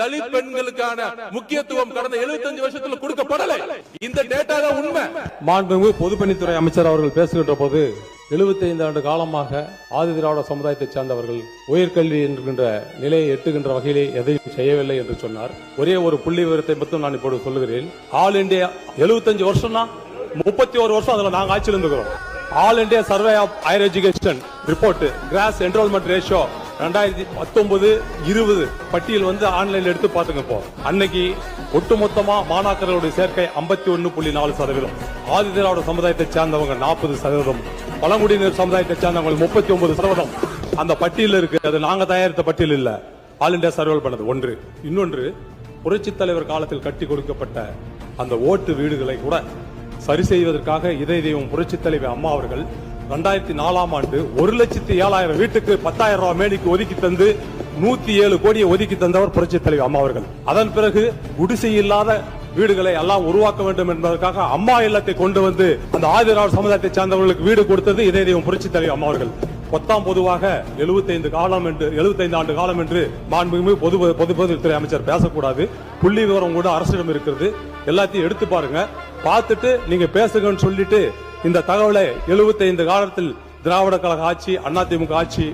தலித் பெண்களுக்கான முக்கியத்துவம் கடந்த 75 வருஷத்துல கொடுக்கப்படலை. இந்த டேட்டா தான் உண்மை. மாண்புமிகு பொதுப்பணித்துறை அமைச்சர் அவர்கள் பேசுகின்ற போது 75 ஆண்டு காலமாக ஆதி திராவிட சமுதாயத்தைச் சேர்ந்தவர்கள் உயர்கல்வி என்கின்ற நிலையை எட்டுகின்ற வகையிலே எதையும் செய்யவில்லை என்று சொன்னார். ஒரே ஒரு புள்ளி விவரத்தை மட்டும் நான் இப்போது சொல்லுகிறேன். ஆல் இண்டியா 75 வருஷம்னா 31 வருஷம் அதுல நாங்க ஆட்சியில் இருந்துக்கிறோம். All India survey of higher education report gross enrolment ratio 2019-20 பட்டியல் ஆன்லைன்ல எடுத்து பாத்துங்க. இப்போ அன்னைக்கு ஒட்டுமொத்தமா மாணாக்கர்களுடைய சேர்க்கை 51.4%, ஆதி திராவிட சமுதாயத்தை சேர்ந்தவங்க 40%, பழங்குடியினர் சமுதாயத்தை சேர்ந்தவங்க 39% அந்த பட்டியல் இருக்கு. அது நாங்க தயாரித்த பட்டியல் இல்ல, ஆல் இண்டியா சர்வே பண்ணது. ஒன்று. இன்னொன்று, புரட்சி தலைவர் காலத்தில் கட்டி கொடுக்கப்பட்ட அந்த ஓட்டு வீடுகளை கூட சரி செய்வதற்காக இதய தெய்வம் புரட்சி தலைவர் அம்மா அவர்கள் 2004ஆம் ஆண்டு 1,07,000 வீட்டுக்கு 10,000 ரூபாய் மேனிக்கு ஒதுக்கி தந்து 107 கோடியை ஒதுக்கி தந்தவர் புரட்சி தலைவர் அம்மா அவர்கள். அதன் பிறகு குடிசை இல்லாத வீடுகளை எல்லாம் உருவாக்க வேண்டும் என்பதற்காக அம்மா இல்லத்தை கொண்டு வந்து அந்த ஆதிராவிட சமுதாயத்தை சார்ந்தவர்களுக்கு வீடு கொடுத்தது இதய தெய்வம் புரட்சி தலைவர் அம்மா அவர்கள். பொதுவாக 75 ஆண்டு காலம் என்று மாண்புமிகு பொதுப்பணித்துறை அமைச்சர் பேசக்கூடாது. புள்ளி விவரம் கூட அரசிடம் இருக்கிறது. எல்லாத்தையும் எடுத்து பாருங்க. பார்த்துட்டு நீங்க பேசுங்கன்னு சொல்லிட்டு இந்த தகவலை 75 காலத்தில் திராவிட கழக ஆட்சி, அதிமுக ஆட்சி